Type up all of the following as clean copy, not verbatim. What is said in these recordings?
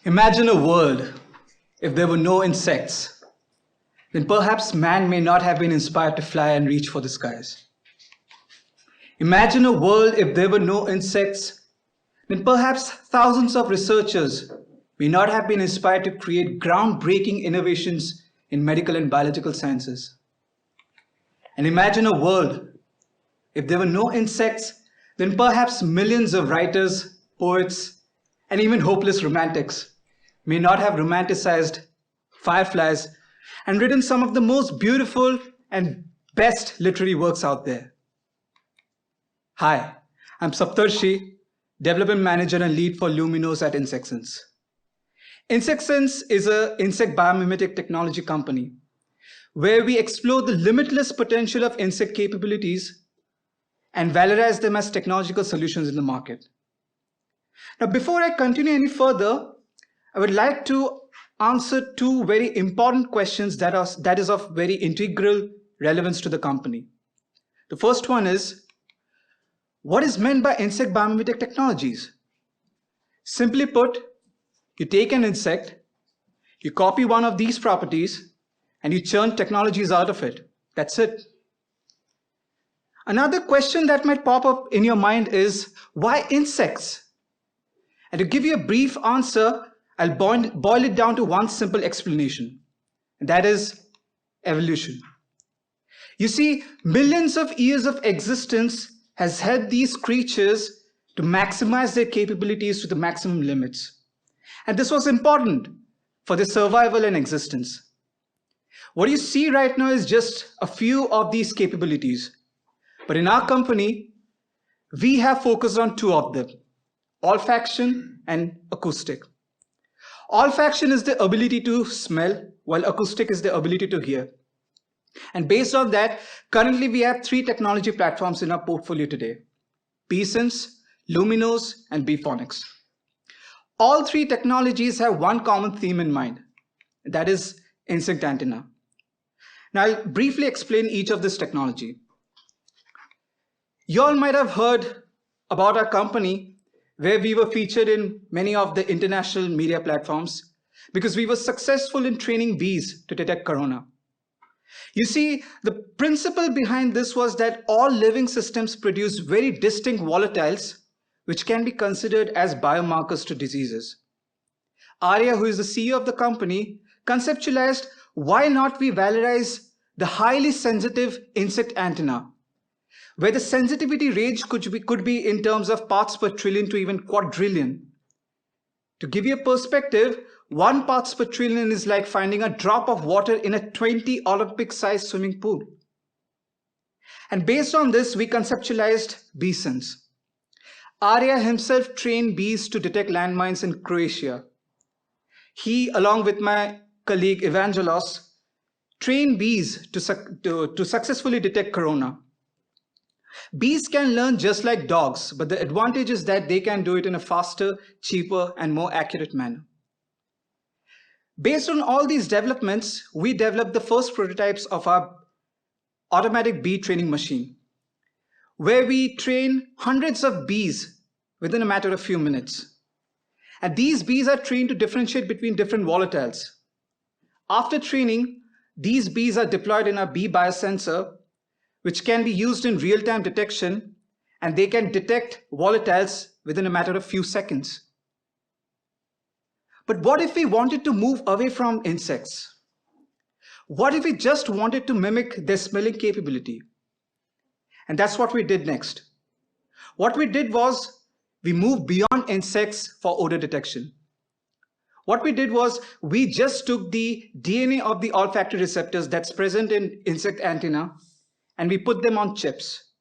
Imagine a world if there were no insects, then perhaps man may not have been inspired to fly and reach for the skies. Imagine a world if there were no insects, then perhaps thousands of researchers may not have been inspired to create groundbreaking innovations in medical and biological sciences. And imagine a world if there were no insects, then perhaps millions of writers, poets, and even hopeless romantics may not have romanticized fireflies and written some of the most beautiful and best literary works out there. Hi, I'm Saptarshi, Development Manager and Lead for Luminos at InsectSense. InsectSense is an insect biomimetic technology company where we explore the limitless potential of insect capabilities and valorize them as technological solutions in the market. Now, before I continue any further, I would like to answer two very important questions that is of very integral relevance to the company. The first one is, what is meant by insect biomimetic technologies? Simply put, you take an insect, you copy one of these properties, and you churn technologies out of it. That's it. Another question that might pop up in your mind is, why insects? And to give you a brief answer, I'll boil it down to one simple explanation, and that is evolution. You see, millions of years of existence has helped these creatures to maximize their capabilities to the maximum limits. And this was important for their survival and existence. What you see right now is just a few of these capabilities. But in our company, we have focused on two of them, olfaction and acoustic. Olfaction is the ability to smell, while acoustic is the ability to hear. And based on that, currently we have three technology platforms in our portfolio today: BSense, Luminos, and Beephonics. All three technologies have one common theme in mind, that is insect antenna. Now I'll briefly explain each of this technology. You all might have heard about our company where we were featured in many of the international media platforms because we were successful in training bees to detect corona. You see, the principle behind this was that all living systems produce very distinct volatiles which can be considered as biomarkers to diseases. Arya, who is the CEO of the company, conceptualized why not we valorize the highly sensitive insect antenna, where the sensitivity range could be in terms of parts per trillion to even quadrillion. To give you a perspective, 1 parts per trillion is like finding a drop of water in a 20 Olympic-sized swimming pool. And based on this, we conceptualized BSense. Arya himself trained bees to detect landmines in Croatia. He, along with my colleague Evangelos, trained bees to successfully detect corona. Bees can learn just like dogs, but the advantage is that they can do it in a faster, cheaper, and more accurate manner. Based on all these developments, we developed the first prototypes of our automatic bee training machine, where we train hundreds of bees within a matter of few minutes. And these bees are trained to differentiate between different volatiles. After training, these bees are deployed in our bee biosensor, which can be used in real-time detection, and they can detect volatiles within a matter of few seconds. But what if we wanted to move away from insects? What if we just wanted to mimic their smelling capability? And that's what we did next. What we did was we moved beyond insects for odor detection. What we did was we just took the DNA of the olfactory receptors that's present in insect antenna and we put them on chips.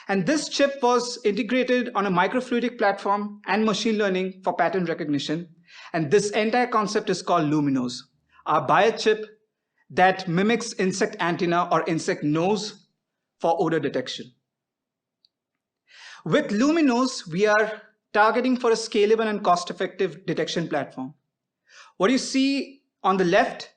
And this chip was integrated on a microfluidic platform and machine learning for pattern recognition. And this entire concept is called Luminos, our biochip that mimics insect antenna or insect nose for odor detection. With Luminos, we are targeting for a scalable and cost-effective detection platform. What you see on the left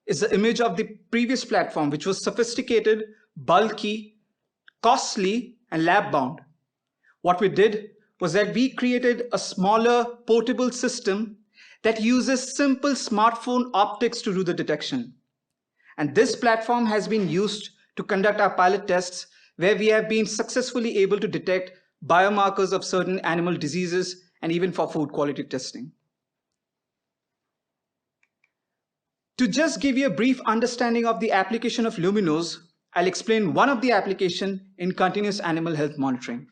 is the image of the previous platform, which was sophisticated, bulky, costly, and lab-bound. What we did was that we created a smaller portable system that uses simple smartphone optics to do the detection. And this platform has been used to conduct our pilot tests where we have been successfully able to detect biomarkers of certain animal diseases and even for food quality testing. To just give you a brief understanding of the application of Luminos, I'll explain one of the applications in continuous animal health monitoring.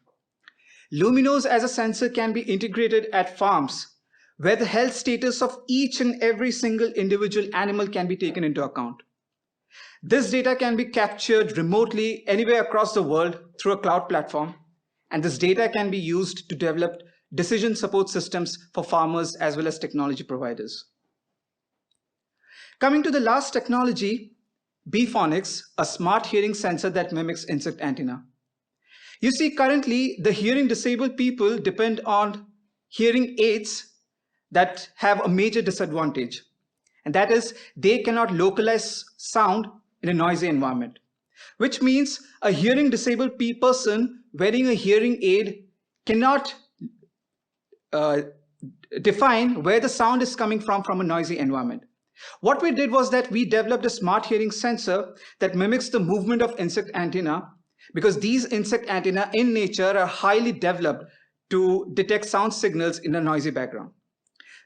Luminos as a sensor can be integrated at farms where the health status of each and every single individual animal can be taken into account. This data can be captured remotely anywhere across the world through a cloud platform, and this data can be used to develop decision support systems for farmers as well as technology providers. Coming to the last technology, Beephonics, a smart hearing sensor that mimics insect antenna. You see, currently, the hearing disabled people depend on hearing aids that have a major disadvantage, and that is they cannot localize sound in a noisy environment, which means a hearing disabled person wearing a hearing aid cannot define where the sound is coming from a noisy environment. What we did was that we developed a smart hearing sensor that mimics the movement of insect antenna, because these insect antenna in nature are highly developed to detect sound signals in a noisy background.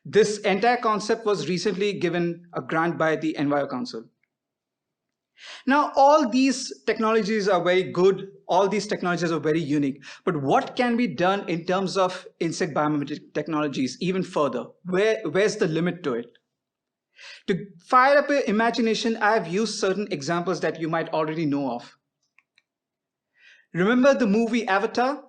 This entire concept was recently given a grant by the Enviro Council. Now, all these technologies are very good. All these technologies are very unique. But what can be done in terms of insect biomimetic technologies even further? Where's the limit to it? To fire up your imagination, I have used certain examples that you might already know of. Remember the movie Avatar?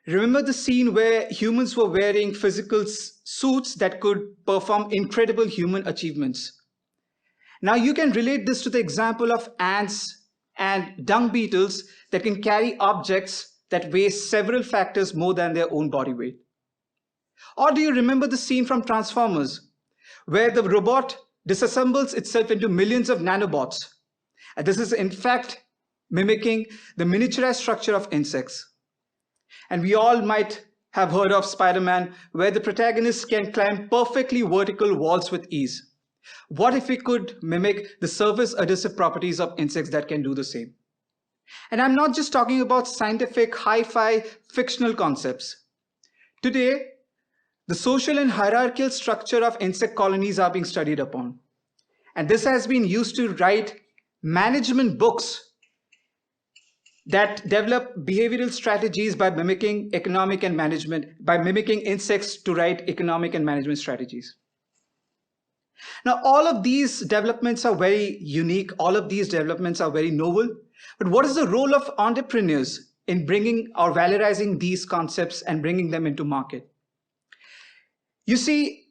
Remember the scene where humans were wearing physical suits that could perform incredible human achievements? Now you can relate this to the example of ants and dung beetles that can carry objects that weigh several factors more than their own body weight. Or do you remember the scene from Transformers, where the robot disassembles itself into millions of nanobots? And this is in fact mimicking the miniaturized structure of insects. And we all might have heard of Spider-Man, where the protagonist can climb perfectly vertical walls with ease. What if we could mimic the surface adhesive properties of insects that can do the same? And I'm not just talking about scientific, hi-fi, fictional concepts. Today, the social and hierarchical structure of insect colonies are being studied upon. And this has been used to write management books that develop behavioral strategies by mimicking economic and management, by mimicking insects to write economic and management strategies. Now, all of these developments are very unique. All of these developments are very novel. But what is the role of entrepreneurs in bringing or valorizing these concepts and bringing them into market? You see,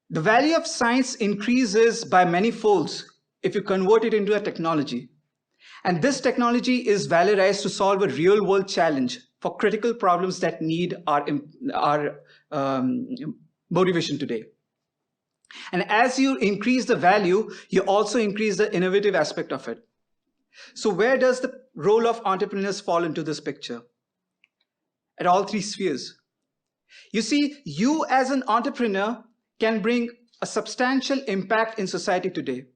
the value of science increases by many folds if you convert it into a technology. And this technology is valorized to solve a real world challenge for critical problems that need our motivation today. And as you increase the value, you also increase the innovative aspect of it. So where does the role of entrepreneurs fall into this picture? At all three spheres. You see, you as an entrepreneur can bring a substantial impact in society today.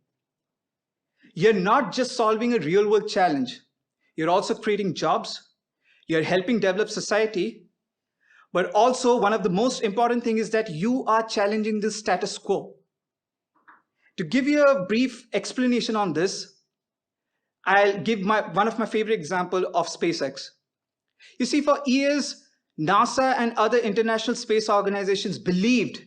You're not just solving a real world challenge. You're also creating jobs. You're helping develop society. But also one of the most important things is that you are challenging the status quo. To give you a brief explanation on this, I'll give one of my favorite examples of SpaceX. You see, for years, NASA and other international space organizations believed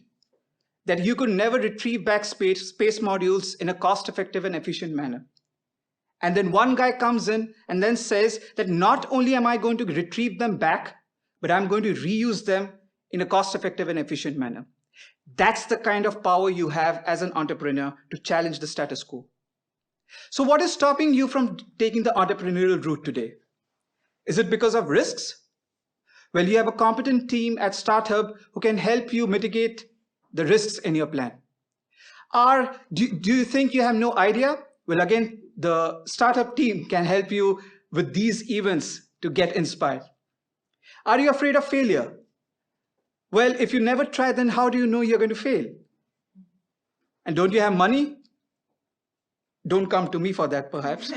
that you could never retrieve back space modules in a cost-effective and efficient manner. And then one guy comes in and then says that not only am I going to retrieve them back, but I'm going to reuse them in a cost-effective and efficient manner. That's the kind of power you have as an entrepreneur to challenge the status quo. So what is stopping you from taking the entrepreneurial route today? Is it because of risks? Well, you have a competent team at StartHub who can help you mitigate the risks in your plan. Or do you think you have no idea? Well, again, the startup team can help you with these events to get inspired. Are you afraid of failure? Well, if you never try, then how do you know you're going to fail? And don't you have money? Don't come to me for that, perhaps.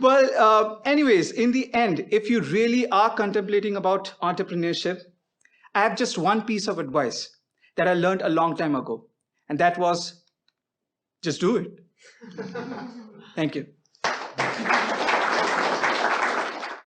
Well, anyways, in the end, if you really are contemplating about entrepreneurship, I have just one piece of advice that I learned a long time ago, and that was just do it. Thank you.